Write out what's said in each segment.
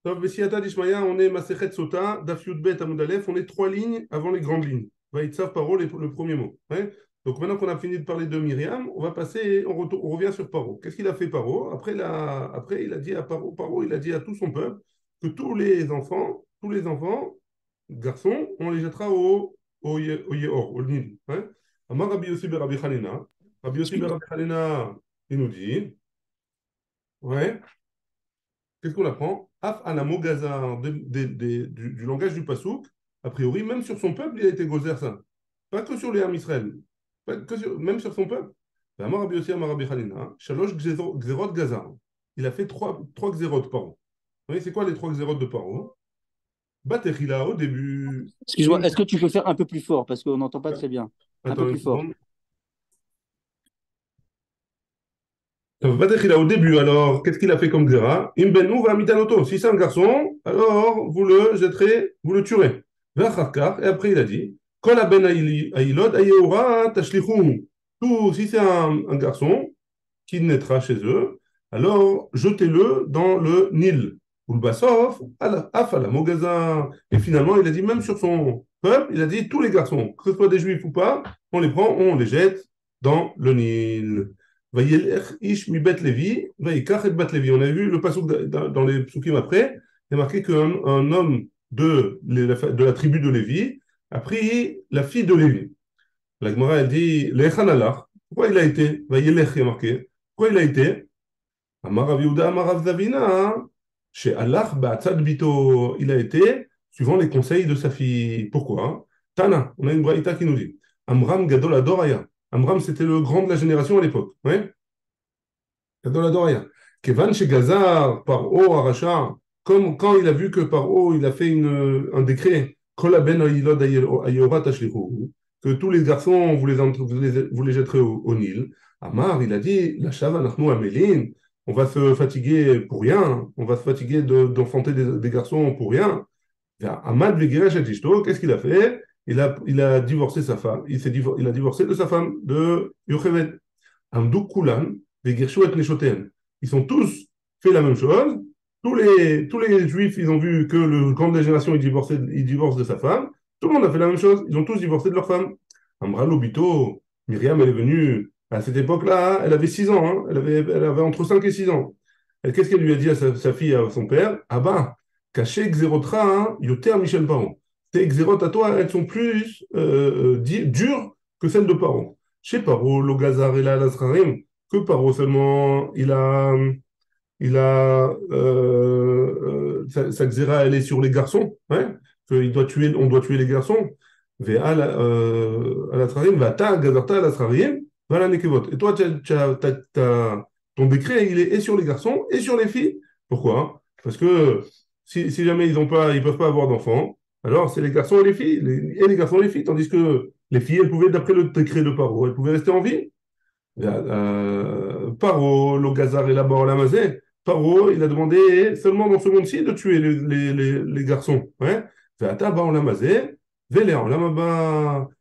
Donc, Vesiata Dishmaya, on est Masechet Sota, Daf Yud Bet Amud Aleph, on est trois lignes avant les grandes lignes. Vaïtsav Paro, le premier mot. Ouais. Donc maintenant qu'on a fini de parler de Myriam, on va passer, on revient sur Paro. Qu'est-ce qu'il a fait Paro? Après, il a dit à Paro, il a dit à tout son peuple que tous les enfants, garçons, on les jettera au Yehor, au Nil. Ouais. Amar Rabbi Yossi ben Rabbi Hanina. Rabbi Yossi ben Rabbi Hanina, il nous dit, ouais. Qu'est-ce qu'on apprend? Af anamo gazar du langage du Passouk, a priori, même sur son peuple, il a été gozer ça. Pas que sur les Ham Israël, même sur son peuple. Amar Rabbi Yossi, Amar Rabbi Hanina, Shalosh Gzerot Gazar. Il a fait trois Gzerot par an. Vous voyez, c'est quoi les trois Gzerot de Paro? Batechila au début. Excuse-moi, est-ce que tu peux faire un peu plus fort parce qu'on n'entend pas très bien? Un peu Attends une plus fort. seconde. Batechila au début, alors, qu'est-ce qu'il a fait comme Gzera? Imbenu va mitanoto. Si c'est un garçon, alors vous le jetterez, vous le tuerez. Et après il a dit, Kol ben ailod ayeura tashlichum. Tout, si c'est un garçon qui naîtra chez eux, alors jetez-le dans le Nil. Ou le Bassof, afala mogaza. Et finalement, il a dit, même sur son peuple, il a dit, tous les garçons, que ce soit des juifs ou pas, on les prend, on les jette dans le Nil. Vayelech ish mi bet Levi, vayikach et bet Levi. On a vu le passage dans les psukim après, il y a marqué qu'un homme de la tribu de Lévi a pris la fille de Lévi. La Gemara, elle dit, Lechanalach, pourquoi il a été? Vayelech, il y a marqué. Pourquoi il a été? Amar Rav Yehuda, Amar Rav Zavina, chez Allah, Ba'atzad Bito, il a été suivant les conseils de sa fille. Pourquoi? Tana, on a une braïta qui nous dit, Amram Gadol Adoraya. Amram, c'était le grand de la génération à l'époque. Ouais? Gadol Adoraya. Kevan chez Gazar, par O Aracha, comme quand il a vu que par O, il a fait un décret, Kol Ben Ayilod Ayorat Ashlichu, que tous les garçons, vous les jetterez au Nil. Amar, il a dit, la Shava Nachnu Amelin, on va se fatiguer pour rien, on va se fatiguer d'enfanter des garçons pour rien. Ahmad Vegiresh et Tishto, qu'est-ce qu'il a fait? Il a divorcé sa femme, il a divorcé de sa femme, de Yocheved. Amdou Kulan, Vegirshu et Neshoten. Ils ont tous fait la même chose. Tous les juifs, ils ont vu que le grand de la génération, il divorce de sa femme. Tout le monde a fait la même chose. Ils ont tous divorcé de leur femme. Amra Lobito, Myriam, elle est venue à cette époque-là, hein, elle avait 6 ans, hein, elle avait entre 5 et 6 ans. Et qu'est-ce qu'elle lui a dit à sa fille, à son père? Ah bah, caché Xerotra, hein, Yoter Michel Paron. Tes Xerot à toi, elles sont plus dures que celles de Paron. Chez Paro, le Gazar et la Lasrarim, que Paro seulement, sa xéra, elle est sur les garçons, hein, on doit tuer les garçons. À la Trarim, va ta Gazarta à la Trarim, va la Nekevot. Et toi, ton décret, il est et sur les garçons et sur les filles. Pourquoi? Parce que si jamais ils peuvent pas avoir d'enfants, alors c'est les garçons et les filles, et les garçons et les filles, tandis que les filles, elles pouvaient, d'après le décret de Paro, elles pouvaient rester en vie. Paro, le Gazar et là-bas, Lamazé, Paro, il a demandé seulement dans ce monde-ci de tuer les garçons. Ouais.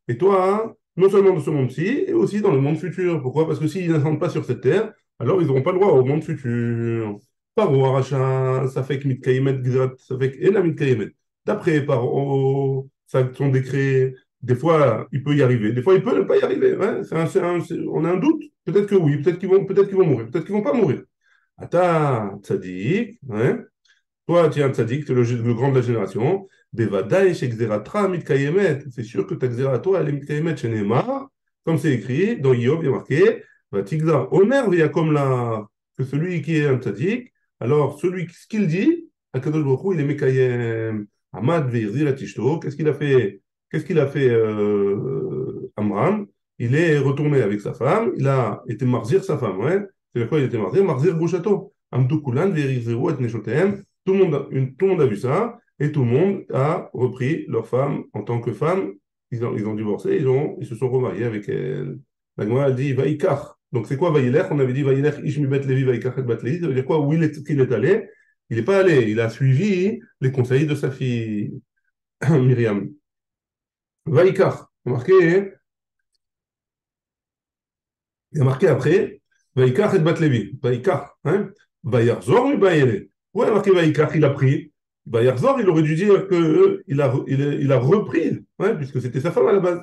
Et toi, hein, non seulement dans ce monde-ci, et aussi dans le monde futur. Pourquoi? Parce que s'ils n'ascendent pas sur cette terre, alors ils n'auront pas le droit au monde futur. Paro, Aracha, ça fait que Mitkayemet, ça fait que Ena Mitkayemet. D'après Paro, son décret, des fois, il peut y arriver. Des fois, il peut ne pas y arriver. Ouais. On a un doute. Peut-être que oui. Peut-être qu'ils vont mourir. Peut-être qu'ils vont pas mourir. Ata tzadik. Ouais. Toi, tu es un tzadik, tu es le grand de la génération. Bevadaï shekzeratra mitkayemet. C'est sûr que ta xéra, toi, elle est mitkayemet chez Neymar. Comme c'est écrit, dans Yov, il y a marqué Vatigza Omer via comme la que celui qui est un tzadik. Alors, ce qu'il dit, Akadosh Baruch Hu, il est mekayem. Amad ve'izir tishto. Qu'est-ce qu'il a fait Amram? Il est retourné avec sa femme, il a été marzir sa femme, ouais. C'est quoi il était marzir? Marzir Grouchato. Amdou Kulan, Verizero et Neshotem. Tout le monde a vu ça, et tout le monde a repris leur femme en tant que femme. Ils ont divorcé, ils se sont remariés avec elle. La Gemara, elle dit Vaïkar. Donc c'est quoi Vaïlech? On avait dit Vaïlech Ishmi Bet Levi Vaïkar et Bet Levi. Ça veut dire quoi? Où qu'il est allé? Il n'est pas allé, il a suivi les conseils de sa fille Myriam. Vaïkar. Il y a marqué après, Vaïkar et Bat Levi. Vaïkar. Hein? Vaïarzor mi Baïele. Ouais, marqué Vaïkar, il a pris. Vaïarzor, il aurait dû dire qu'il a repris, ouais, puisque c'était sa femme à la base.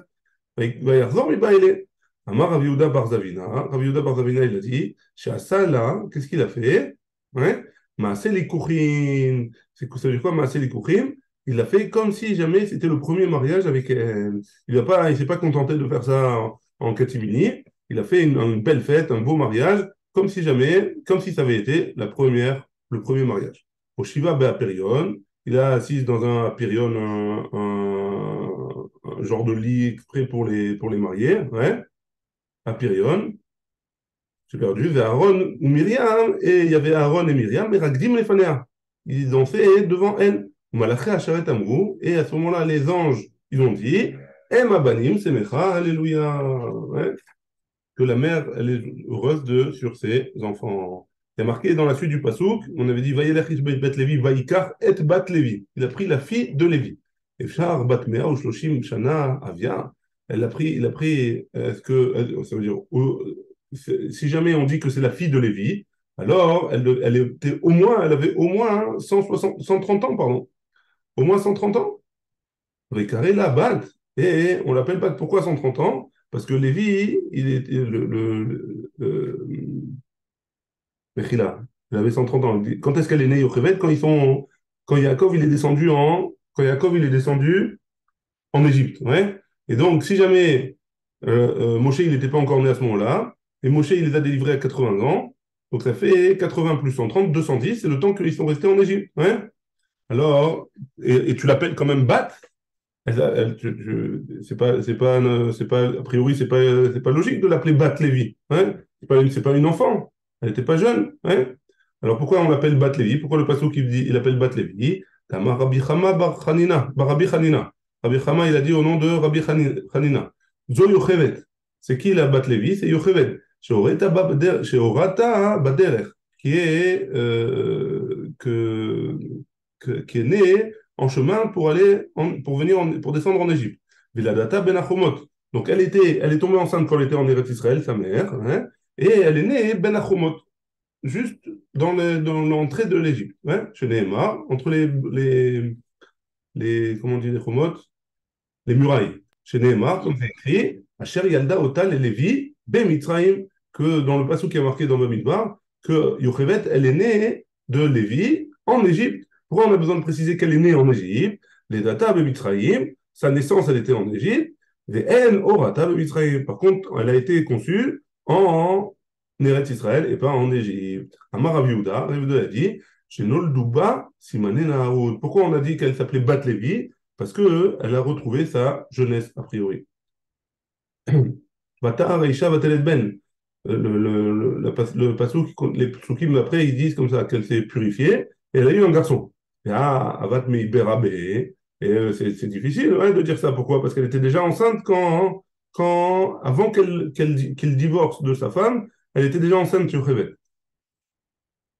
Vaïarzor, mais bah, il est. Amar Rav Yehuda Bar Zavina. Rav Yehuda Bar Zavina, il a dit, chez Assa, là, qu'est-ce qu'il a fait? Ouais, Maaseh Likouchin. Ça veut dire quoi, Maaseh Likouchin? Il a fait comme si jamais c'était le premier mariage avec elle. Il s'est pas contenté de faire ça en catimini. Il a fait une belle fête, un beau mariage, comme si jamais, comme si ça avait été le premier mariage. Au Shiva Be'aperion, il a assis dans un apérion, un genre de lit prêt pour les mariés, ouais, apérion. J'ai perdu, vers Aaron ou Myriam, et il y avait Aaron et Myriam, et Ragdim les Fanea. Ils ont fait devant elle. Malaché Acharet Amrou, et à ce moment-là, les anges, ils ont dit, Emma Banim, Semecha, Alléluia. Ouais, que la mère, elle est heureuse sur ses enfants. Il y a marqué dans la suite du Passouk, on avait dit Vayelech ish bet Levi, Vayikar et bat Levi. Il a pris la fille de Lévi. Et Char bat Mea ou Shloshim Shana Avia, il a pris, est-ce que, ça veut dire, si jamais on dit que c'est la fille de Lévi, alors elle avait au moins 160, 130 ans, pardon. Au moins 130 ans. Récaré la bat. Et on l'appelle bat. Pourquoi 130 ans? Parce que Lévi, il était Mechila, il avait 130 ans. Quand est-ce qu'elle est née, Yocheved? Quand Yaakov, il est descendu en Égypte. Ouais. Et donc, si jamais Moshe, il n'était pas encore né à ce moment-là, et Moshe, il les a délivrés à 80 ans, donc ça fait 80 plus 130, 210, c'est le temps qu'ils sont restés en Égypte. Ouais. Alors, et tu l'appelles quand même Bat? A priori, c'est pas logique de l'appeler Bat Lévi. Hein? C'est pas une enfant. Elle n'était pas jeune. Hein? Alors pourquoi on l'appelle Bat Lévi? Pourquoi le passage il appelle Bat Lévi? Tama Rabbi Chama bar Hanina, bar Rabbi Hanina. Rabbi Chama, il a dit au nom de Rabbi Hanina. Zo Yochevet. C'est qui la Bat Lévi? C'est Yochevet. Sheorata Baderech, qui est né en chemin pour descendre en Égypte. Viladata ben Achomot. Donc elle est tombée enceinte quand elle était en Eretz Israël, sa mère, hein, et elle est née ben Achomot, juste dans l'entrée de l'Égypte, hein, chez Nehemar, entre comment on dit les Chomot, les murailles. Chez Nehemar, comme c'est écrit, Asher Yalda Otal et Lévi, ben Mitzrayim, que dans le passage qui est marqué dans Bamidbar, que Yochevet, elle est née de Lévi en Égypte. Pourquoi on a besoin de préciser qu'elle est née en Égypte? Les data Mitzrayim, sa naissance, elle était en Égypte. Les en orata Mitzrayim. Par contre, elle a été conçue en Eretz Israël et pas en Égypte. Amar Rav Yehuda a dit, chez Nolduba Simane Nahaoud. Pourquoi on a dit qu'elle s'appelait Bat Lévi? Parce qu'elle a retrouvé sa jeunesse, a priori. Vata Reisha Vatelet Ben. Le passage, les psukim après, ils disent comme ça qu'elle s'est purifiée et elle a eu un garçon. Et Avat Meiberabe. Et c'est difficile hein, de dire ça. Pourquoi? Parce qu'elle était déjà enceinte avant qu'il divorce de sa femme, elle était déjà enceinte sur Révet.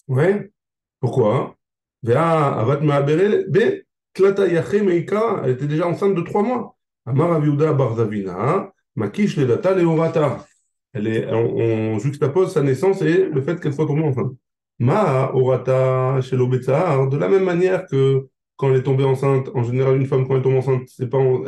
Ouais. Pourquoi? Avat Meiberabe. Tlata Yache Meika. Elle était déjà enceinte de 3 mois. Amar Aviuda Barzavina. Makish Ledata Leorata. On juxtapose sa naissance et le fait qu'elle soit tombée enceinte. Ma orata chez l'obétsar, de la même manière que quand elle est tombée enceinte, en général, une femme, quand elle tombe enceinte,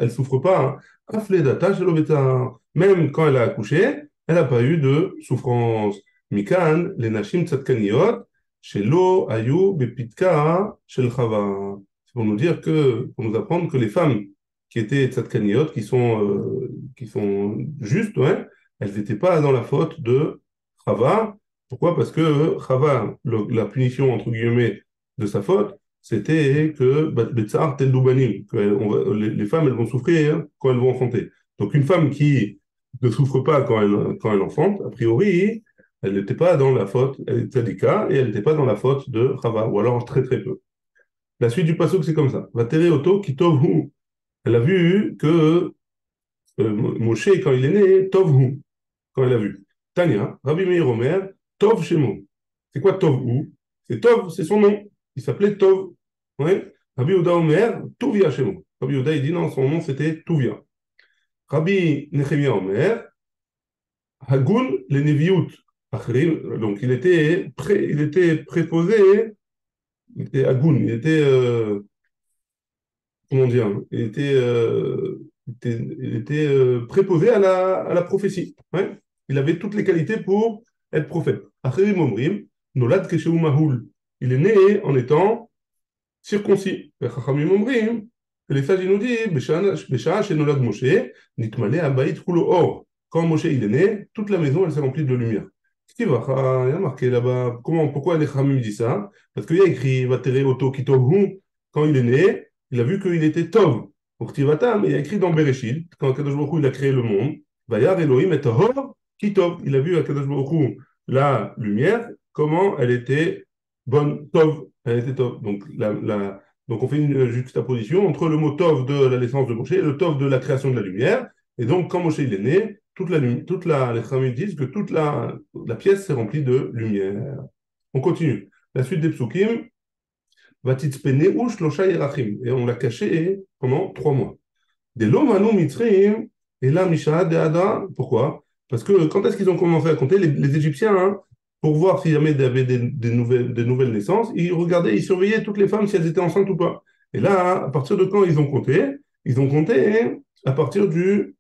elle souffre pas. Afledata chez l'obétsar. Même quand elle a accouché, elle n'a pas eu de souffrance. Mikan, les nashim tzadkaniot, chez lo ayu bepitka chez chava. C'est pour nous dire pour nous apprendre que les femmes qui étaient tzadkaniot, qui sont justes, ouais, elles n'étaient pas dans la faute de Chava. Pourquoi? Parce que Chava, la punition, entre guillemets, de sa faute, c'était que Betsar tel Doubanim, que les femmes, elles vont souffrir hein, quand elles vont enfanter. Donc une femme qui ne souffre pas quand elle enfante, a priori, elle n'était pas dans la faute, elle était tzadika, et elle n'était pas dans la faute de Chava, ou alors très très peu. La suite du passage, c'est comme ça. Vatere Oto Kitovhu. Elle a vu que Moshe, quand il est né, Tovhu, quand elle a vu. Tania, Rabbi Meir Omer, Tov Shemo. C'est quoi Tov ou? C'est Tov, c'est son nom. Il s'appelait Tov. Ouais. Rabbi Uda Omer, Tuvia Shemo. Rabbi Uda, il dit non, son nom c'était Tuvia. Rabbi Nechemia Omer, Hagun le Neviut. Donc il était préposé il était agoun, il était, comment dire, il était préposé à la prophétie. Ouais. Il avait toutes les qualités pour être prophète. Acherim Omrim, Nolad Keshehu Mahoul. Il est né en étant circoncis. Et Chachamim Omrim, que les sages ils nous disent, Beshaa Shenolad Moshe, Nitmale Abayit Kulo Or. Quand Moshe il est né, toute la maison elle s'est remplie de lumière. Ce qui va, il y a marqué là-bas, pourquoi les Chachamim disent ça? Parce qu'il y a écrit, Vatere Oto Kitov quand il est né, il a vu qu'il était Tov. Pour Tivatam, il y a écrit dans Bereshit, quand Kadosh Baruch Hu, il a créé le monde, Vayar Elohim et Tahor Kitov. Il a vu à Kadosh Baruch Hu la lumière, comment elle était bonne, Tov. Elle était Tov. Donc on fait une juxtaposition entre le mot Tov de la naissance de Moshe et le Tov de la création de la lumière. Et donc, quand Moshe il est né, les Chachamim disent que toute la pièce s'est remplie de lumière. On continue. La suite des psukim, Vatitzpene ou Shlosha Yerachim. Et on l'a caché pendant 3 mois. Des Lomanu Mitzrim, et là, Misha, de Ada. Pourquoi? Parce que quand est-ce qu'ils ont commencé à compter, les Égyptiens, hein, pour voir s'il y avait des nouvelles naissances, ils regardaient, ils surveillaient toutes les femmes si elles étaient enceintes ou pas. Et là, à partir de quand ils ont compté à partir du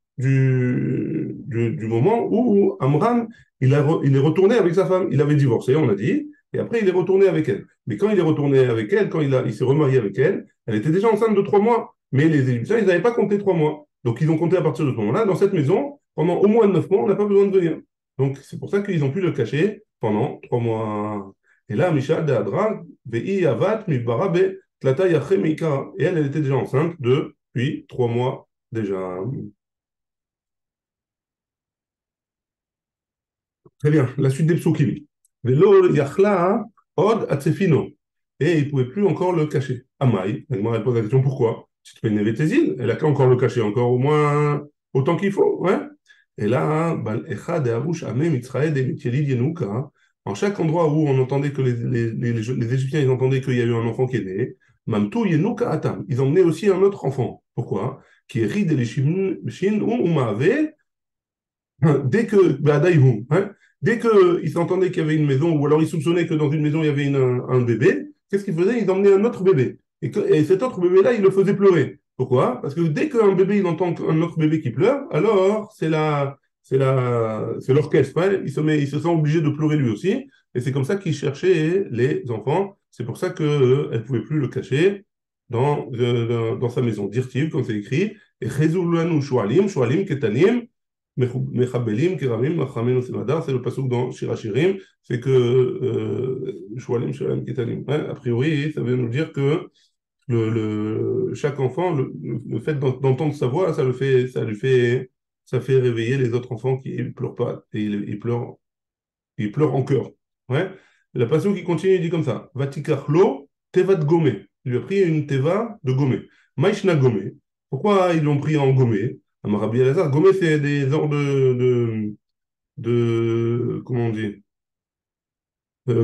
moment où Amram, il est retourné avec sa femme. Il avait divorcé, on a dit, et après il est retourné avec elle. Mais quand il est retourné avec elle, il s'est remarié avec elle, elle était déjà enceinte de 3 mois. Mais les Égyptiens, ils n'avaient pas compté 3 mois. Donc, ils ont compté à partir de ce moment-là. Dans cette maison, pendant au moins 9 mois, on n'a pas besoin de venir. Donc, c'est pour ça qu'ils ont pu le cacher pendant 3 mois. Et là, Misha de Hadra, Vei Avat, Mibarabe, Tlata Yache Meika. Et elle était déjà enceinte depuis 3 mois déjà. Très bien. La suite des psukim. Velo Yachla, Od Atsefino. Et il ne pouvait plus encore le cacher. Amaï. Moi, elle pose la question pourquoi? Si tu peux une Vétézine, elle a qu'à encore le cacher, encore au moins autant qu'il faut. Ouais. Et là, Bal Echad et Arush Amem Israël et Mitielid Yenouka. En chaque endroit où on entendait que les Égyptiens ils entendaient qu'il y a eu un enfant qui est né, Mamtou Yenouka Atam. Ils emmenaient aussi un autre enfant. Pourquoi? Qui est Rid et Shin ou Umaave. Dès que, hein, dès qu'ils entendaient qu'il y avait une maison, ou alors ils soupçonnaient que dans une maison il y avait un bébé, qu'est-ce qu'ils faisaient? Ils emmenaient un autre bébé. Et cet autre bébé-là, il le faisait pleurer. Pourquoi? Parce que dès qu'un bébé, il entend un autre bébé qui pleure, alors c'est l'orchestre. Hein. Il se sent obligé de pleurer lui aussi. Et c'est comme ça qu'il cherchait les enfants. C'est pour ça qu'elle ne pouvait plus le cacher dans sa maison. Dirtiv, comme c'est écrit, et Chezulanu Shualim, Shualim Ketanim, Mechabelim, Keramim, Machamenu Semadar, c'est le pasuk dans Shir Hashirim, c'est que Shualim, Shualim, Ketanim. A priori, ça veut nous dire que chaque enfant, le fait d'entendre sa voix, ça fait réveiller les autres enfants qui ne pleurent pas et ils pleurent en chœur. Ouais. La passion qui continue, il dit comme ça Vatikachlo, Tevat Gomé. Il lui a pris une Teva de Gomé. Maïshna Gomé. Pourquoi ils l'ont pris en Gomé? Amarabi Elazar. Gomé, c'est des genres comment on dit?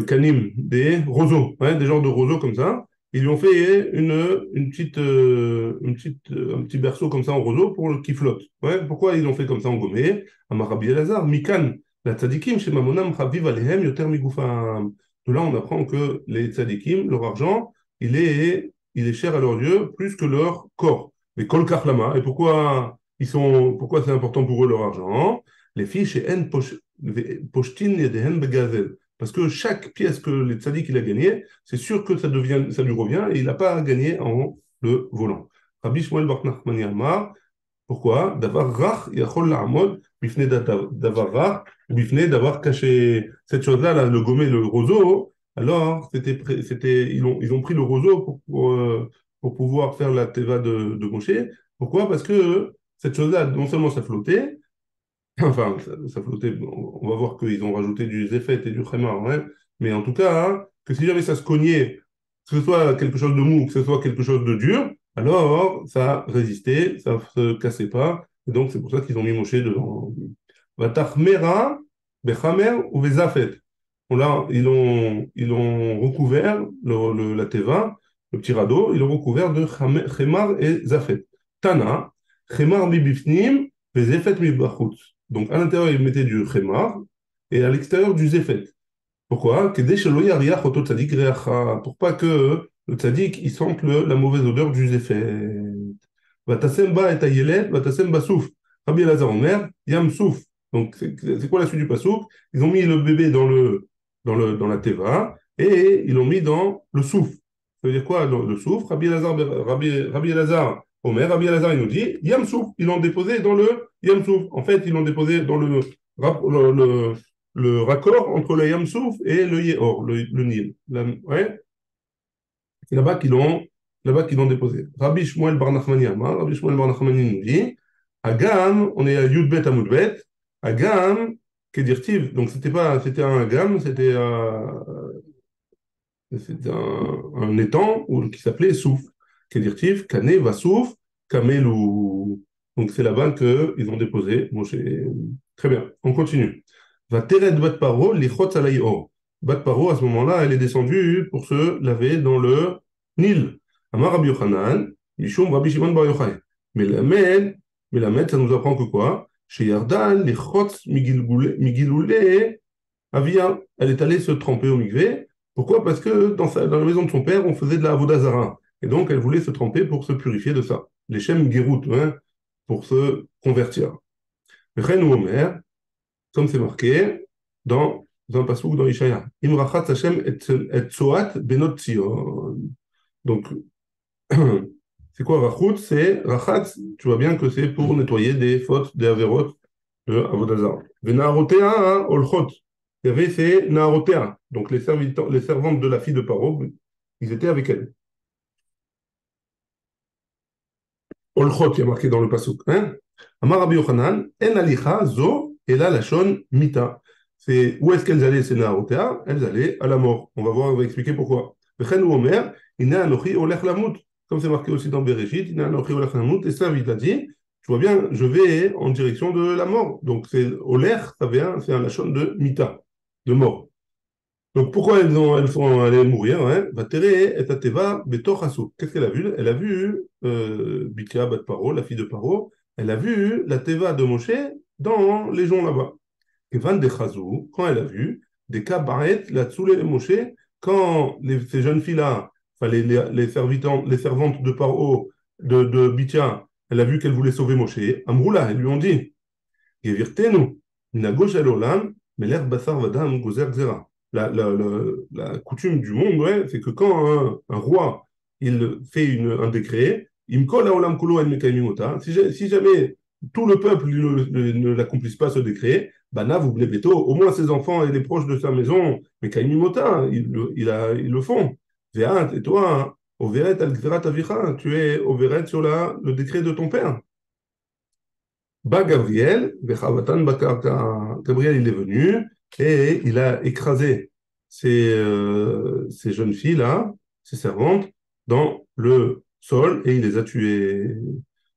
Canim, des roseaux, hein, des genres de roseaux comme ça. Ils lui ont fait un petit berceau comme ça en roseau qu'il flotte. Ouais, pourquoi ils l'ont fait comme ça en gommé? Amarabi Elazar, Mikan, la tzadikim, chez Mamonam, Chaviv Alehem, Yoter Migufam. De là, on apprend que les tzadikim, leur argent, il est cher à leurs yeux plus que leur corps. Mais Kol Kachlama, et pourquoi c'est important pour eux leur argent? Les filles chez En Poshtin Yedehen Begazel. Parce que chaque pièce que les tzaddik il a gagnée, c'est sûr que ça lui revient et il n'a pas gagné en le volant. Rabbi Shmuel Bar Nachmani Amar, pourquoi? Davar rach yachol la'amod bifnei davar rach ou bifnei davar caché. Cette chose-là, là, le gommé, le roseau, alors ils ont pris le roseau pour pouvoir faire la teva de Moshe. Pourquoi? Parce que cette chose-là, non seulement ça flottait, enfin, ça flottait. On va voir qu'ils ont rajouté du zéphet et du khémar, hein. Mais en tout cas, hein, que si jamais ça se cognait, que ce soit quelque chose de mou, que ce soit quelque chose de dur, alors ça résistait, ça ne se cassait pas. Et donc, c'est pour ça qu'ils ont mis Moshe devant. Vatachmera, bechamer ou bezafet. Là, ils ont recouvert la teva, le petit radeau, ils l'ont recouvert de khémar et zafet. Tana, khémar bibifnim, bezafet mibachutz. Donc à l'intérieur, ils mettaient du khemar et à l'extérieur du zéphet. Pourquoi? Pour pas que le tzaddik il sente la mauvaise odeur du zéphet. Vatasem ba et ayelet, vatasem ba souf. Rabbi Elazar Omer, yam souf. Donc c'est quoi la suite du pasouk? Ils ont mis le bébé dans la teva et ils l'ont mis dans le souf. Ça veut dire quoi le souf? Rabbi Elazar Omer, Rabbi Elazar il nous dit yam souf. Ils l'ont déposé dans le yam souf. En fait, ils l'ont déposé dans le raccord entre le Yam Souf et le Yehor, le Nil. Ouais, c'est là-bas qu'ils l'ont déposé. Rabbi Shmuel Bar Nachmani Amar, Rabbi Shmuel Bar Nachmani nous dit, Agam, on est à Yudbet Amudbet, Agam, Kedirtiv, donc c'était un Agam, c'était un étang qui s'appelait Souf. Kedirtiv, Kane, Vasouf, Kamelou. Donc c'est là-bas qu'ils ont déposé Moshe. Très bien, on continue. Va Teret Bat Paro, Lichot Alayor. Bat Paro, à ce moment-là, elle est descendue pour se laver dans le Nil. Amar Rabbi Yochanan, Mishum Rabbi Shimon Bar Yochai. Melamed, ça nous apprend que quoi? Chez Yardan, Lichot Migiloulé Avia, elle est allée se tremper au mikvé. Pourquoi? Parce que dans la maison de son père, on faisait de la Avodazara. Et donc, elle voulait se tremper pour se purifier de ça. Les Shem Gerout, hein, pour se convertir. Ren ou Omer, comme c'est marqué dans un passouk dans Ishaya. Imrachat Hashem et Tzoat benot Tzion. Donc, c'est quoi Rachut? C'est Rachat, tu vois bien que c'est pour nettoyer des fautes, des avérotes de Avodazar. Venarotea olchot. Il y avait ces Narotea, donc les servantes de la fille de Paro, ils étaient avec elle. Olchot, il y a marqué dans le passouk. Hein? Amar Rabbi Yochanan, en alicha zo ela lashon mita. C'est où est-ce qu'elles allaient ces Narotea? Elles allaient à la mort. On va expliquer pourquoi. Vechen ou Omer, ina anochi olech lamut. Comme c'est marqué aussi dans Bereshit, ina anochi olech lamut. Et ça, il a dit, tu vois bien, je vais en direction de la mort. Donc c'est olech, c'est un lashon de mita, de mort. Donc pourquoi elles sont allées mourir, hein? Vatere et Ateva betor hasouk. Qu'est-ce qu'elle a vu? Elle a vu Bikra bat Paro, la fille de Paro, elle a vu la Teva de Moshe dans les joncs là-bas. Et Van de Chazou, quand elle a vu des kabaret, la Tsoulé de Moshe, quand ces jeunes filles-là, enfin les servantes de Paro, de Bithia, elle a vu qu'elle voulait sauver Moshe, Amroula, elles lui ont dit, Gevirtenu, Nagosh el Olam, Meler Basar Vadam Gozer Zera. La coutume du monde, ouais, c'est que quand un roi il fait un décret, il me olam kulo en mekaimimota. Si jamais tout le peuple ne l'accomplisse pas ce décret, bana vous blebeto, au moins ses enfants et les proches de sa maison, mekaimimota, ils le font. Veat, et toi, overet al gzerat avicha, tu es overet sur le décret de ton père. Ba Gabriel, vechavatan bakarka. Gabriel, il est venu et il a écrasé ces jeunes filles-là, ces servantes, dans le sol et il les a tuées.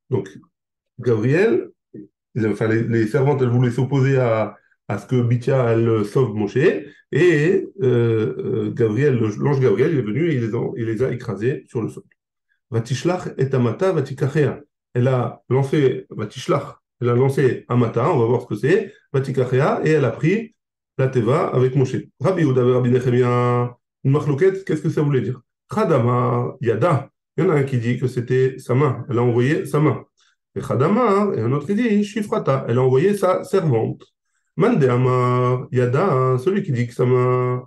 Donc, Gabriel, enfin, les servantes, elles voulaient s'opposer à ce que Bithia, elle sauve Moshe, et l'ange Gabriel, il est venu et il les a écrasés sur le sol. Vatishlach et Amata, Vatikachea. Elle a lancé, Vatishlach, elle a lancé Amata, on va voir ce que c'est, Vatikachea, et elle a pris la Teva avec Moshe. Rabbi Yehuda et Rabbi Nechemia, une marloquette, qu'est-ce que ça voulait dire? Chadamar, Yada. Il y en a un qui dit que c'était sa main, elle a envoyé sa main. Et Chadamar, et un autre qui dit Shifrata, elle a envoyé sa servante. Mandéamar, Yada, celui qui dit que sa main,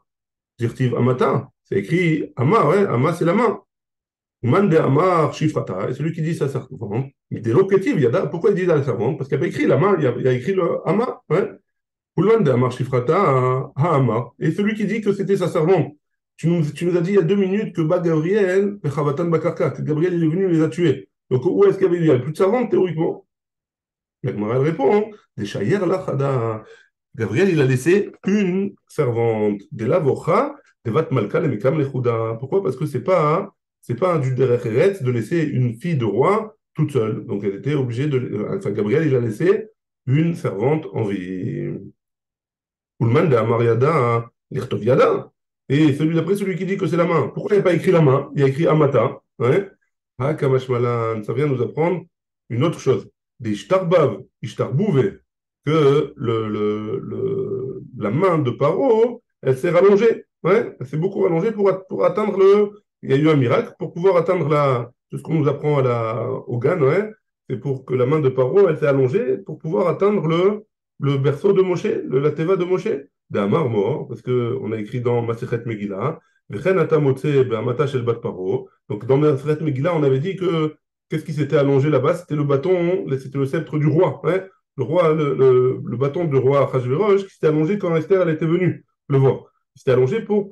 Dirtiv Amata, c'est écrit Ama, ouais, Ama c'est la main. Mande Amar Shifrata, et celui qui dit sa servante, Midelo Ketiv Yada, pourquoi il dit la servante? Parce qu'il n'y a pas écrit la main, il y a écrit le Ama, ouais. Mande Amar Shifrata, Ama, et celui qui dit que c'était sa servante. Tu nous as dit il y a 2 minutes que Gabriel, que Gabriel il est venu, il les a tués. Donc où est-ce qu'il y avait plus de servante théoriquement? La Gemara elle répond, des Shayer Lachada. Gabriel il a laissé une servante, de la Vocha, de Vat Malka, de Mekam Lechuda. Pourquoi? Parce que c'est pas un du derech eretz de laisser une fille de roi toute seule. Donc elle était obligée enfin Gabriel il a laissé une servante en vie. Ulman de Amariada, Lirtov Yada. Et celui d'après, celui qui dit que c'est la main. Pourquoi il n'y a pas écrit la main? Il y a écrit Amata. Ouais. Ah, Kamashmalan, ça vient nous apprendre une autre chose. Des Ishtarbav, Ishtarbouve, que la main de Paro, elle s'est rallongée. Ouais, elle s'est beaucoup rallongée pour atteindre le. Il y a eu un miracle pour pouvoir atteindre tout ce qu'on nous apprend au GAN, ouais. C'est pour que la main de Paro, elle s'est allongée pour pouvoir atteindre le berceau de Moshe, la teva de Moshe. D'Amar mort, parce qu'on a écrit dans Masechet Megillah, Vechen ata motze be'amata shel bat Paro. Donc dans Masechet Megillah, on avait dit que qu'est-ce qui s'était allongé là-bas? C'était le bâton, c'était le sceptre du roi, ouais. Le roi, le bâton du roi Achashverosh qui s'était allongé quand Esther elle était venue le voir. Il s'était allongé pour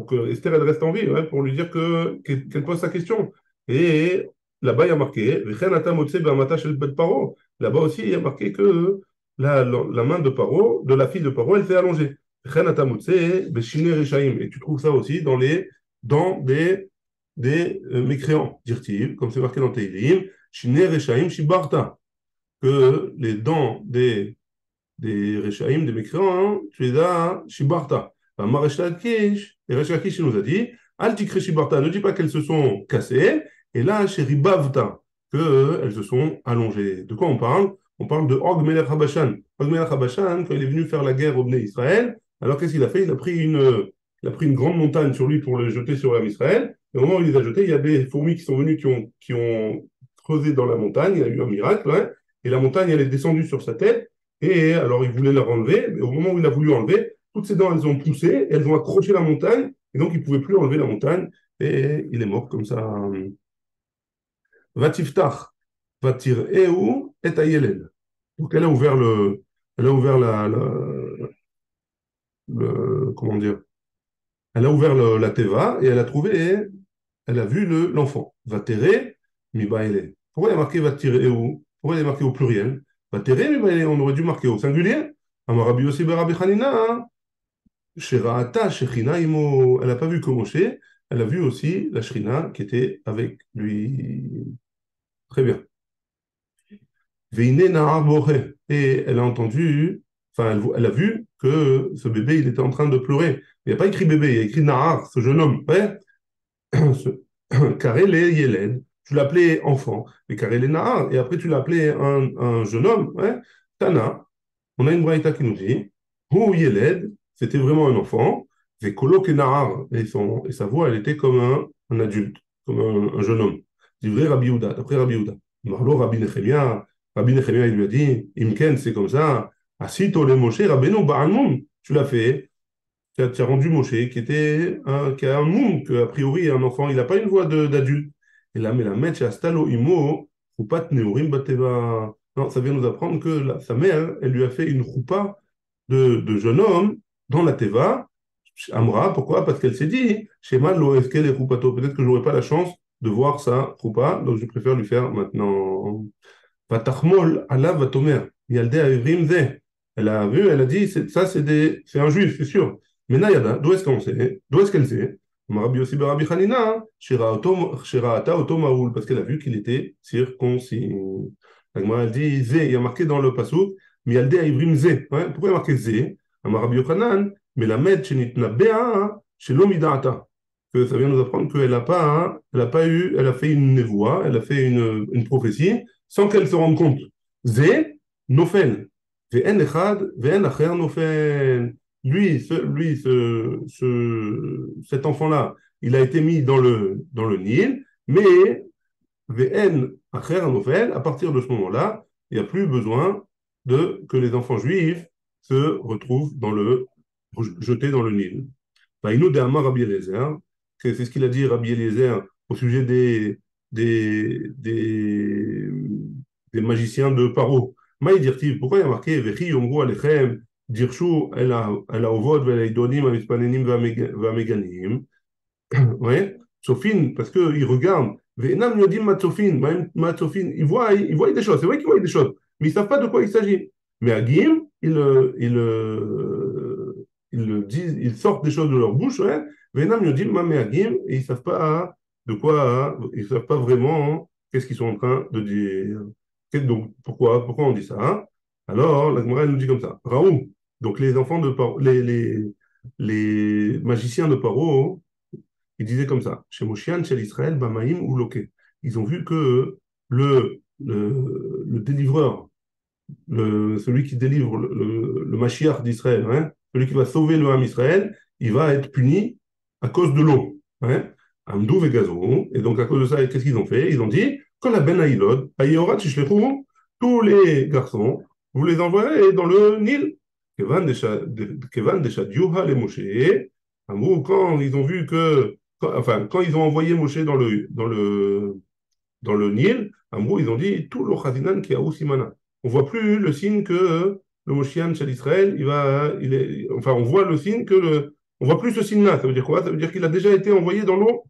que Esther elle reste en vie, ouais, pour lui dire qu'elle pose sa question. Et là-bas il y a marqué, Vechen ata motze be'amata shel bat Paro. Là-bas aussi il y a marqué que la main de Paro, de la fille de Paro, elle s'est allongée. Vechen ata motze be'shine reshaim. Et tu trouves ça aussi dans les dents des mécréants, dirent-ils, comme c'est marqué dans Teilim, Shine Reshaim Shibarta, que les dents des Reshaim, des mécréants, hein, tu les as Shibarta. Maresh Lakish, et Resh Lakish nous a dit, Al Tikre Shibarta, ne dis pas qu'elles se sont cassées, et là, chez Ribavta, qu'elles se sont allongées. De quoi on parle? On parle de Og Melech Habashan. Og Melech Habashan, quand il est venu faire la guerre au Bnei Israël, alors qu'est-ce qu'il a fait? Il a pris une grande montagne sur lui pour le jeter sur l'âme Israël. Et au moment où il les a jetés, il y a des fourmis qui sont venues, qui ont creusé dans la montagne. Il y a eu un miracle, hein, et la montagne, elle est descendue sur sa tête. Et alors, il voulait la enlever. Mais au moment où il a voulu enlever, toutes ses dents, elles ont poussé, elles ont accroché la montagne. Et donc, il ne pouvait plus enlever la montagne. Et il est mort comme ça. Vatiftach, vatir Ehu et Ayelel. Donc, elle a ouvert comment dire, elle a ouvert la teva et elle a vu l'enfant. Vatere, mi baele. Pourquoi il y a marqué vatere où? Pourquoi il y a marqué au pluriel? Vatere, mi baele, on aurait dû marquer au singulier. Amarabi Yossi Berabi Hanina, Sheraata, Shechina Imo. Elle n'a pas vu que Moshe, elle a vu aussi la Shrina qui était avec lui. Très bien. Veine Nahar Boré. Et elle a entendu, enfin, elle a vu que ce bébé, il était en train de pleurer. Il n'y a pas écrit bébé, il y a écrit Nahar, ce jeune homme. Ouais. Karel et Yélène, tu l'appelais enfant, mais Karel et Nahar, et après tu l'appelais un jeune homme, ouais. Tana, on a une braïta qui nous dit, Hu Yéled, c'était vraiment un enfant, et Kolok et Nahar, et sa voix, elle était comme un adulte, comme un jeune homme. Divrei Rabbi Yehuda, d'après Rabbi Yehuda. Marlo Rabbi Nechemia, il lui a dit, Imken, c'est comme ça, Asito le Moshe, Rabbeinu Ba'almum, tu l'as fait, tu as rendu Moshe, qui a un moum, qu'a priori, un enfant, il n'a pas une voix d'adulte. Et là, mais la mèche, Astalo Imo, Roupat Neurim Bateva. Non, ça vient nous apprendre que sa mère, elle lui a fait une roupa de jeune homme dans la Teva. Amra, pourquoi? Parce qu'elle s'est dit, Shema lo eskel et roupato. Peut-être que je n'aurai pas la chance de voir sa roupa, donc je préfère lui faire maintenant. Vatachmol, Allah Vatomer, Yalde Avrim Ze. Elle a vu, elle a dit, ça c'est un juif, c'est sûr. Mais Nayada, d'où est-ce qu'on sait? D'où est-ce qu'elle sait? Rabbi Yossi ben Rabbi Hanina, Shiraata Oto Maoul, parce qu'elle a vu qu'il était circoncis. La Gemara, elle dit Zé, il y a marqué dans le passouk, Miyalde Aivrim Zé. Ouais, pourquoi il y a marqué Zé? Rabbi Yochanan, mais la med Shenitna Bea, Shelo Midata. Que ça vient nous apprendre qu'elle n'a pas, hein, elle a fait une névoie, elle a fait une prophétie, sans qu'elle se rende compte. Zé, Nofel. Ve'en echad, ve'en acher Nofel. Cet enfant-là, il a été mis dans le Nil, mais Ve'en acher Nofel, à partir de ce moment-là, il n'y a plus besoin que les enfants juifs se retrouvent jetés dans le Nil. Vaïnou de Amar Rabbi Eliezer, c'est ce qu'il a dit Rabbi Eliezer au sujet des magiciens de Paro. Maï dirti, pourquoi il y a marqué Vechi yomru alechem, dirshu el haovot vel haidonim amispanenim ve'ameganim. Ouais, Tsofin, parce qu'il regarde, Ve'enam yodim matzofin, matzofin, il voit des choses, c'est vrai qu'il voit des choses, mais ils ne savent pas de quoi il s'agit. Mais Agim, ils disent, ils sortent des choses de leur bouche, ouais, Ve'enam yodim mameagim, et ils ne savent pas de quoi, ils ne savent pas vraiment qu'est-ce qu'ils sont en train de dire. Donc, pourquoi on dit ça, hein? Alors, la Gemara nous dit comme ça. Raoult, donc les enfants de Paro, les magiciens de Paro, ils disaient comme ça. Chez Moshian, chez Israël, Bamaïm ou Loké. Ils ont vu que le délivreur celui qui délivre le Mashiach d'Israël, hein, celui qui va sauver le Ham Israël, il va être puni à cause de l'eau. Hein, Amdou et Gazou. Et donc, à cause de ça, qu'est-ce qu'ils ont fait? Ils ont dit, quand la Ben Aïlod, Aïorat, tous les garçons, vous les envoyez dans le Nil. Kevan Desha Diouha les Moshe. Amrou, quand ils ont vu que, quand ils ont envoyé Moshe dans le Nil, Amrou, ils ont dit tout le Chazinan qui a Simana. On voit plus le signe que le Moshiach chez l'Israël, enfin, on voit le signe on voit plus ce signe-là. Ça veut dire quoi? Ça veut dire qu'il a déjà été envoyé dans l'eau.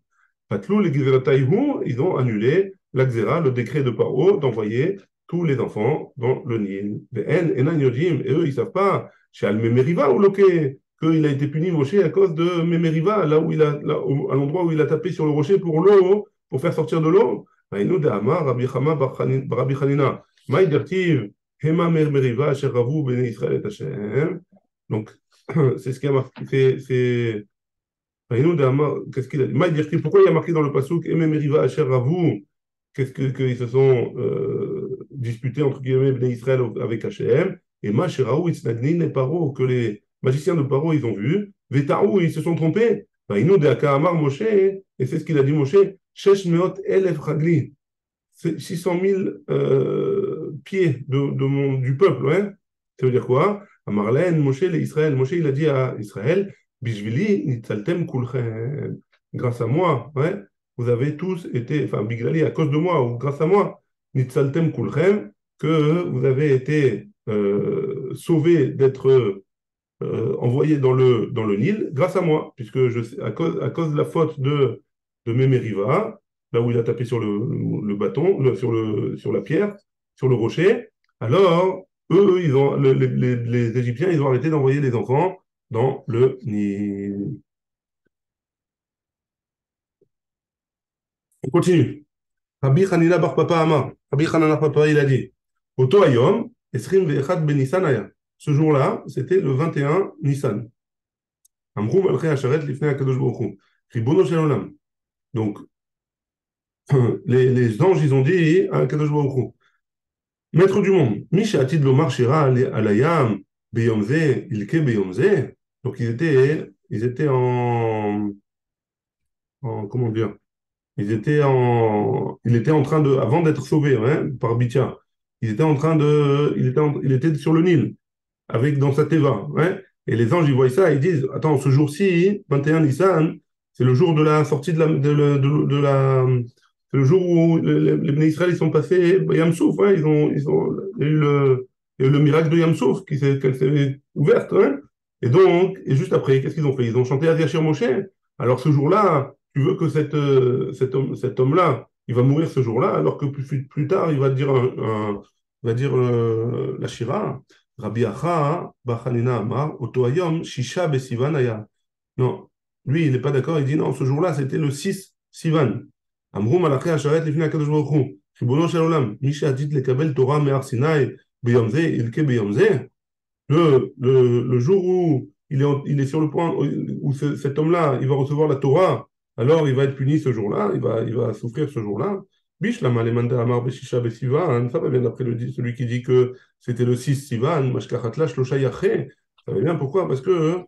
Patlou, les Gizerataïhou, ils ont annulé la Xéra, le décret de Paro, d'envoyer tous les enfants dans le Nil. Et eux, ils ne savent pas, chez Al-Memeriva ou Loké, qu'il a été puni Moshe à cause de Memeriva, à l'endroit où il a tapé sur le rocher pour l'eau, pour faire sortir de l'eau. Aïnou de Amar, Rabbi Chanina, Maï Dertiv, Hema Memeriva, Asher Ravu, Bene Israël et Hashem. Donc, c'est ce qui a marqué, Aïnou de Amar, qu'est-ce qu'il a dit? Maï Dertiv, pourquoi il y a marqué dans le Pasuk, Hema Memeriva, Asher Ravu, qu'ils se sont disputés entre guillemets Bnei Israël avec Hachem, et Masheraou, Itznagnin et Paro, que les magiciens de Paro ils ont vu, Vetaou, ils se sont trompés. Vaïnou de Akahamar Moshe, et c'est ce qu'il a dit Moshe, Shesh Meot Elef Ragli, 600 000 pieds du peuple, hein. Ça veut dire quoi? Amarlen, Moshe, les Israël, Moshe il a dit à Israël, Bishvili, Nitzaltem Kulchem, grâce à moi, ouais, vous avez tous été, enfin, Biglali, à cause de moi, ou grâce à moi, Nitzaltem Kulchem, que vous avez été sauvés d'être envoyés dans le Nil, grâce à moi, puisque à cause de la faute de Memeriva, là où il a tapé sur le bâton, sur la pierre, sur le rocher, alors, eux, les Égyptiens, ils ont arrêté d'envoyer les enfants dans le Nil. On continue. Rabbi Hanina bar Papa Amar. Rabbi Hanina bar Papa, il a dit Oto Ayom, Esrim Ve'echad Ben Nissan Aya. Ce jour-là, c'était le 21 Nissan. Amrou Malchei Hasharet Lifnei HaKadosh Baruch Hu. Ribono Shel Olam. Donc, les anges, ils ont dit à HaKadosh Baruch Hu Maître du monde, Misha Atid Lomar Shira Alayam Beyomze, Ilke Beyomze. Donc, ils étaient comment dire il était en train de, avant d'être sauvé hein, par Bithia, il était sur le Nil, avec dans sa teva. Hein, et les anges, ils voient ça, ils disent, attends, ce jour-ci, 21 Nissan, c'est le jour de la sortie c'est le jour où les Bnei Israël, ils sont passés Yam Souf, hein, il y a eu le miracle de Yam Souf, qu'elle s'est ouverte. Hein, et juste après, qu'est-ce qu'ils ont fait? Ils ont chanté Ad Moshe. Alors ce jour-là, tu veux que cet homme-là, il va mourir ce jour-là, alors que plus tard, il va dire, il va dire la Shira, Rabbi Acha, Bachanina Amar, Otoayom, Shisha Besivan Aya. Non, lui, il n'est pas d'accord, il dit non, ce jour-là, c'était le 6 Sivan. Amrou Malachi Asharet Lifnei HaKadosh Baruch Hu, Ribono Shel Olam, Misha Adit Lekabel Torah Me'ar Sinai, Beyomze, Ilke Beyomze, le jour où il est sur le point, où cet homme-là, il va recevoir la Torah, alors il va être puni ce jour-là, il va souffrir ce jour-là. Bishlama lemanda amar beshisha besivan, ça va bien d'après celui qui dit que c'était le 6 Sivan, mashkachatla shlosha yaché. Ça va bien, pourquoi? Parce que.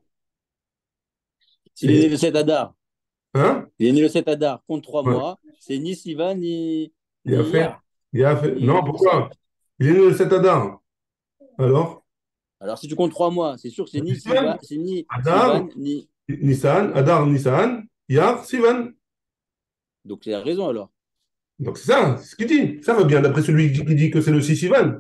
S'il est né le 7 Adar, Hein? il est né le 7 Adar, compte 3 Ouais. mois, c'est ni Sivan Il a ni fait. Iyar, Non, ni Nissan. pourquoi? Il est né le 7 Adar. Alors? Alors si tu comptes 3 mois, c'est sûr que c'est ni Sivan, Sivan, c'est ni Adar, Sivan, ni. Nissan, Adar, Nissan, Iyar, Sivan. Donc tu as raison alors. Donc c'est ça, c'est ce qu'il dit. Ça va bien d'après celui qui dit que c'est le 6 Sivan.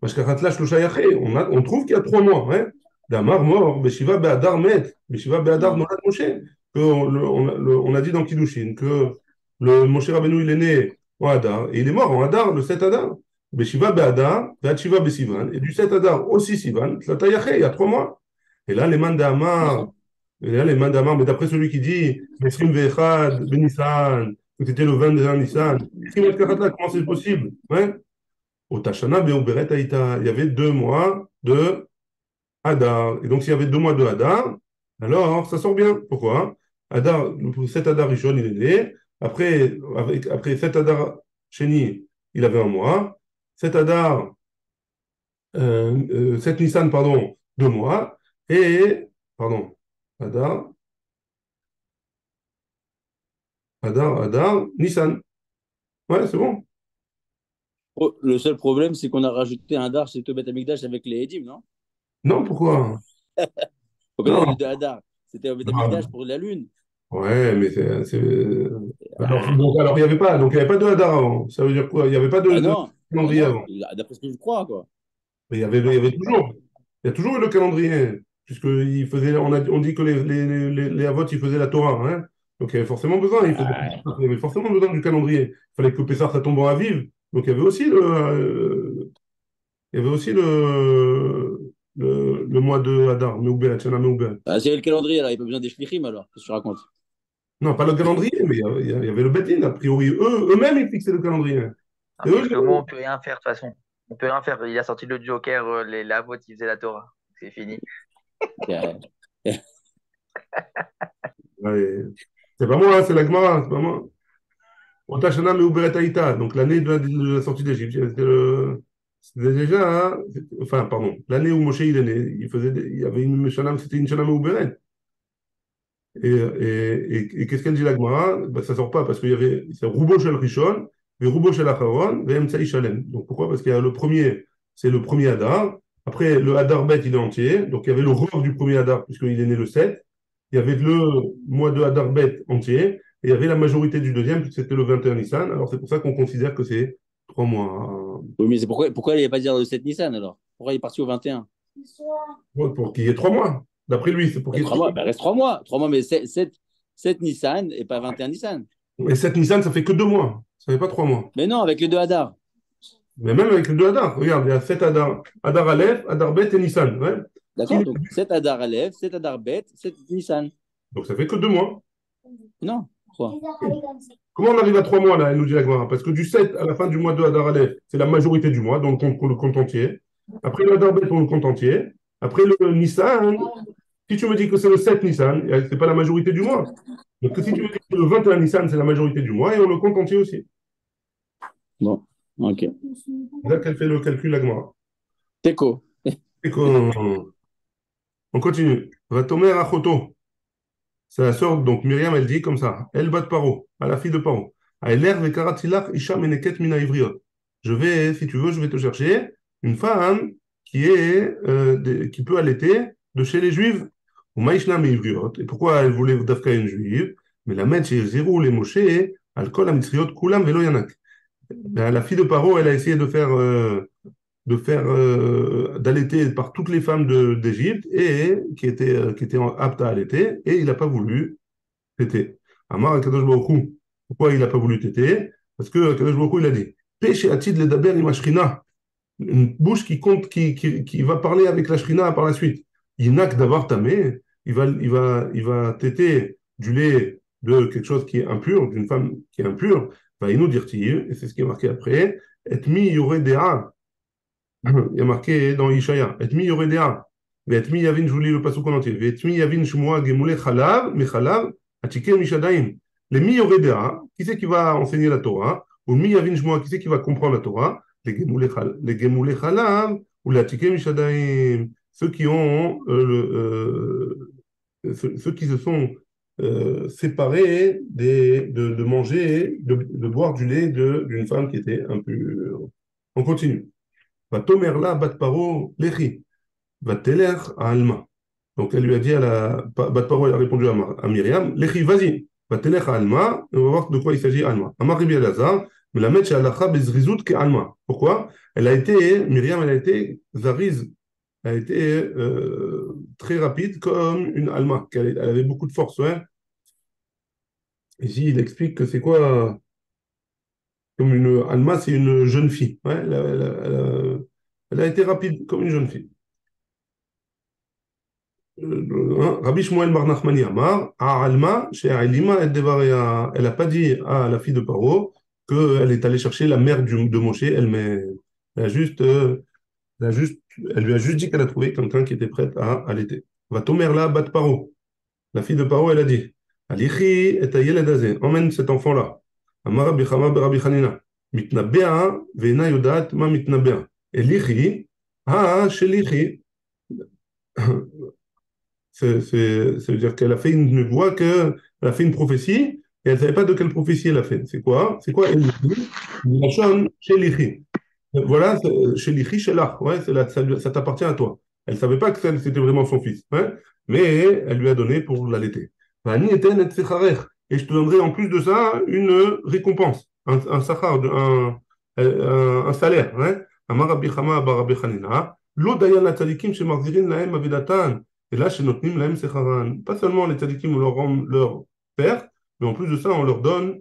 Parce qu'Aratlash Loshayaché, on trouve qu'il y a 3 mois. Hein? Damar mort, Beshiva Be'adar met, Beshiva Be'adar Hmm. Nolad Moshe. On a dit dans Kiddushin que le Moshe Rabbeinu il est né en Hadar et il est mort en Hadar, le 7 Hadar. Beshiva Be'adar, Be'atshiva Besivan, et du 7 Hadar au 6 Sivan, Tlatayaché, il y a 3 mois. Et là, les mains d'Amar, D'accord. mais d'après celui qui dit Mesrim Ve'echad, Benissan, que c'était le 21 Nissan, comment c'est possible? Ouais? Au Tashana, Beoberet Haïta, il y avait 2 mois de Hadar. Et donc, s'il y avait 2 mois de Hadar, alors ça sort bien. Pourquoi? Hadar, cet Hadar Rishon, il est né. Après cet Hadar Sheni, il avait un mois. Cet Hadar 7 Nissan, pardon, 2 mois, et, pardon, Adar, Adar, Nissan. Ouais, c'est bon. Oh, le seul problème, c'est qu'on a rajouté un Hadar chez le Beth Amikdash avec les Edim, non? Non, pourquoi? On connaît le Non. deux Hadar. C'était au Beth Amikdash Ah, pour la lune. ouais, mais alors, Ah, il n'y avait pas, donc il y avait pas de Hadar avant. Ça veut dire quoi? Il n'y avait pas bah de non, bah calendrier non, avant. d'après ce que je crois, quoi. Mais il y avait toujours. Il y a toujours eu le calendrier, on dit que les Avot, ils faisaient la Torah, hein. Donc il y avait forcément besoin, Ah, il y avait forcément besoin du calendrier. Il fallait que Pessah, ça tombe en Aviv. Donc il y avait aussi le mois de Hadar, Meoubel, Shana Meoubel. bah, s'il y avait le calendrier, alors il n'y a pas besoin des shlichim, alors. Qu'est-ce que tu racontes? Non, pas le calendrier, mais il y avait le Beth Din, a priori. Eux-mêmes, ils fixaient le calendrier. Ah, C'est mais eux, parce que moi, on peut rien faire de toute façon. On peut rien faire. Il a sorti le Joker, la vote, il faisait la Torah. C'est fini. Euh, ouais. C'est pas moi, hein, c'est la Gemara, c'est pas moi. Ota Shana Meouberet Haïta, donc l'année de la sortie d'Égypte. C'était déjà, hein, enfin, pardon, l'année où Moshe il est né, il y avait une Shana, c'était une Shana Meouberet. Et qu'est-ce qu'elle dit la Gemara? Ben, ça sort pas parce qu'il y avait c'est Roubo Shel Rishon, et Roubo Shel Acharon, et Emtsai Shalem. Donc pourquoi? Parce qu'il y a le premier, c'est le premier Hadar. Après, le Hadar Bet, il est entier. Donc il y avait le Rov du premier Hadar, puisqu'il est né le 7. Il y avait le mois de Hadar Bet entier. Et il y avait la majorité du deuxième, puisque c'était le 21 Nissan. Alors c'est pour ça qu'on considère que c'est 3 mois. Oui, mais c'est pourquoi il n'allait pas dire le 7 Nissan, alors? Pourquoi il est parti au 21? Pour qu'il y ait 3 mois. D'après lui, c'est pour Et qu'il y ait 3 3 mois, mois. bah reste 3 mois. 3 mois, mais 7 Nissan et pas 21 Nissan. Et 7 Nissan, ça fait que 2 mois. Ça fait pas 3 mois. Mais non, avec les deux Hadar. Mais même avec les deux Hadar, regarde, il y a 7 Hadar. Hadar Aleph, Hadar Bet et Nissan. Ouais. D'accord? Donc 7 Hadar Aleph, 7 Hadar Bet, 7 Nissan. Donc ça fait que 2 mois. Non, quoi? Comment on arrive à 3 mois là, elle nous dit la Gemara? Parce que du 7 à la fin du mois de Hadar Aleph, c'est la majorité du mois, donc on le compte entier. Après le Hadar Bet, on le compte entier. Après le Nissan, si tu me dis que c'est le 7 Nissan, c'est pas la majorité du mois. Donc si tu me dis que le 21 Nissan, c'est la majorité du mois, et on le compte entier aussi. Bon, ok. C'est là qu'elle fait le calcul, la Gemara. Teco. Et on continue. Va Tomer Achoto. C'est la sœur, donc Myriam, elle dit comme ça, elle bat Paro, à la fille de Paro. Aeler vekaratilach isha meneket mina ivriot. Je vais, si tu veux, je vais te chercher une femme qui peut allaiter de chez les Juifs. Ou maïshna me ivriot. Et pourquoi elle voulait d'Afka une juive? Mais la mettre chez Zérou, les Moshe, al kol amitriot kulam velo yanak. Ben, la fille de Paro, elle a essayé d'allaiter par toutes les femmes d'Égypte et qui étaient aptes à allaiter, et il n'a pas voulu téter. Amar Akadosh Baruch Hu. Pourquoi il n'a pas voulu téter? Parce que Akadosh Baruch Hu, il a dit Péché atid le daber imashchina, une bouche qui va parler avec la shrina par la suite. Yinak d'avoir tamé, il va téter du lait de quelque chose qui est impur, d'une femme qui est impure, va nous dire et c'est ce qui est marqué après, et mi yoredea, il y a marqué dans Ishaya, et mi yoredea, et mi yavin, je vous lis le passage en entier, et mi yavin shmoa gemule chalav, mechalav, atike mishadaim. Les mi yoredea, qui c'est qui va enseigner la Torah, ou mi yavin shmoa, qui c'est qui va comprendre la Torah, les gemule chalav, ou les atike mishadaim, ceux qui ont, ceux qui se sont séparés de manger, de boire du lait d'une femme qui était impure. On continue. Va tomerla bat paro lechi. Va teler à Alma. Donc elle lui a dit Bat paro, elle a répondu à Myriam, lechi, vas-y. Va teler à Alma. Et on va voir de quoi il s'agit Alma. Amar Ribi Elazar, mais la metche alacha bezrizout ke Alma. Pourquoi? Myriam, elle a été zariz, elle a été très rapide comme une Alma. Elle avait beaucoup de force. Ouais. Ici, il explique que c'est quoi comme une Alma, c'est une jeune fille. Ouais, elle a été rapide comme une jeune fille. Rabbi Shmuel Bar Nachmani Amar, à Alma, chez Ailima, elle n'a pas dit à la fille de Paro qu'elle est allée chercher la mère de Moshe elle-même. Elle a juste, elle lui a juste dit qu'elle a trouvé quelqu'un qui était prêt à allaiter. Va tomer là, bat Paro. La fille de Paro, elle a dit Alichi et Ayeled Azé, emmène cet enfant-là. Amar Rabbi Chama Rabbi Chanina, mitnabea ve'ena yodat ma mitnabea. Elichi, Ah, shelichi. Ça veut dire qu'elle a fait une voix que, elle a fait une prophétie et elle ne savait pas de quelle prophétie elle a fait. C'est quoi? C'est quoi Elichi? Lachon Shelichi. Voilà, Shelichi Shelach. Ouais, ça t'appartient à toi. Elle ne savait pas que c'était vraiment son fils. Ouais, mais elle lui a donné pour l'allaiter. Vani eten et secharech. Et je te donnerai en plus de ça une récompense, un sachar, un salaire. Ouais. Amar Rabbi Chama bar Rabbi Chanina. Lo dayan tzadikim shemachzirin lahem avedatan. Et là, chez Notnim, Lahem Secharan, pas seulement les tzadikim, on leur rend leur père, mais en plus de ça, on leur donne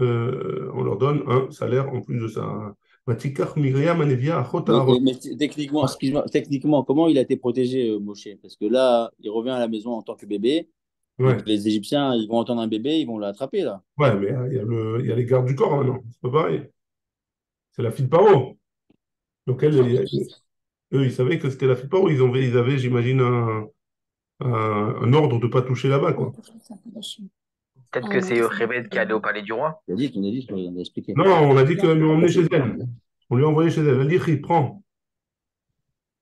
un salaire en plus de ça. Vatikach Miriam Anevia Achot Aaron. Mais techniquement, excuse-moi, techniquement, comment il a été protégé, Moshe? Parce que là, il revient à la maison en tant que bébé. Donc Ouais, les Égyptiens, ils vont entendre un bébé, ils vont l'attraper là. ouais, mais il y a les gardes du corps maintenant, c'est pas pareil. C'est la fille de Paro. Donc eux, ils savaient que c'était la fille de Paro. Ils avaient, j'imagine, un ordre de ne pas toucher là-bas, quoi. Peut-être que c'est Yocheved qui est allé au palais du roi. On a dit, on a expliqué. Non, on a dit qu'on lui emmenait chez elle. On lui a envoyé chez elle. Elle dit, prends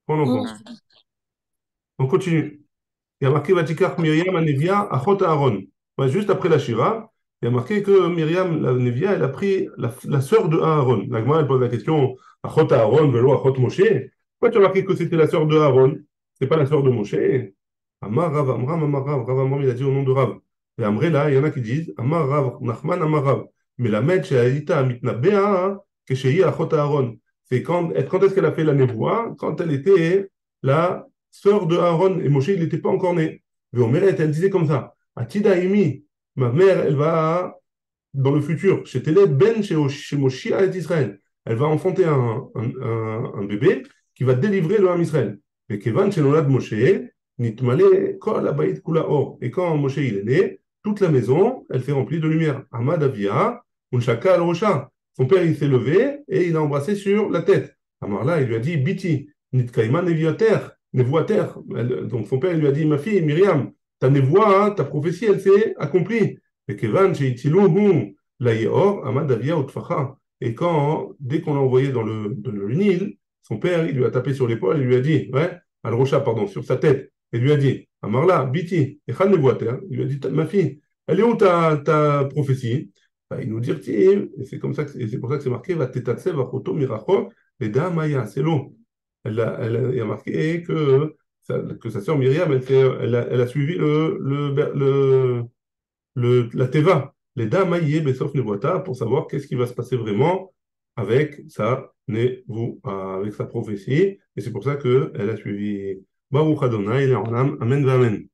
l'enfant. Hmm. On continue. Il y a marqué Vatikach Myriam Anevia Achot Aaron. Ouais, juste après la Shira, il y a marqué que Myriam, la Nevia, elle a pris la sœur de Aaron. La Gemara, elle pose la question Achot Aaron, velo Achot Moshe. Pourquoi tu as marqué que c'était la sœur de Aaron? C'est pas la sœur de Moshe. Amar Rav Amram Amar Rav. Rav Amram, il a dit au nom de Rav. Et Amré, là, il y en a qui disent Amar Rav Nachman Amar Rav. Mais la Med Shehaïta Mitnabea Keshehi Achot Aaron. C'est quand est-ce qu'elle a fait la névoie? Quand elle était la sœur de Aaron. Et Moshe, il n'était pas encore né. Et Omeret, elle disait comme ça Atida Imi, ma mère, elle va dans le futur, chez Télé Ben, chez Moshi à Israël. Elle va enfanter un bébé qui va délivrer le Ham Israël. Et Kevan, chez Nolad Moshe, Nitmale, Kol Abayit Kula Or. Et quand Moshe il est né, toute la maison, elle s'est remplie de lumière. Amad Avia, Unshaka al Rosha. Son père, il s'est levé et il a embrassé sur la tête. Amarla, il lui a dit Biti, Nitkaima Neviater, Nevoater. Donc son père, il lui a dit Ma fille, Myriam, ta névoie, hein, ta prophétie, elle s'est accomplie. Et Kevan, Sheitiluhu, la Yeor, Amad Avia Utfacha. Et dès qu'on l'a envoyé dans le Nil, son père, il lui a tapé sur l'épaule et lui a dit, ouais, Al-Rocha, pardon, sur sa tête, et lui a dit, Amarla, Biti, Echad Nevoater, il lui a dit, ma fille, elle est où ta prophétie? Bah, il nous dit, et c'est pour ça que c'est marqué, va tetatse, va choto, miracho, et da maya, c'est l'eau. Il a marqué que sa sœur Myriam, elle a suivi la Teva, les Damaïe Besof Nevoata, pour savoir qu'est-ce qui va se passer vraiment avec sa avec sa prophétie. Et c'est pour ça qu'elle a suivi Baruch Adonai, il est en âme. Amen, amen.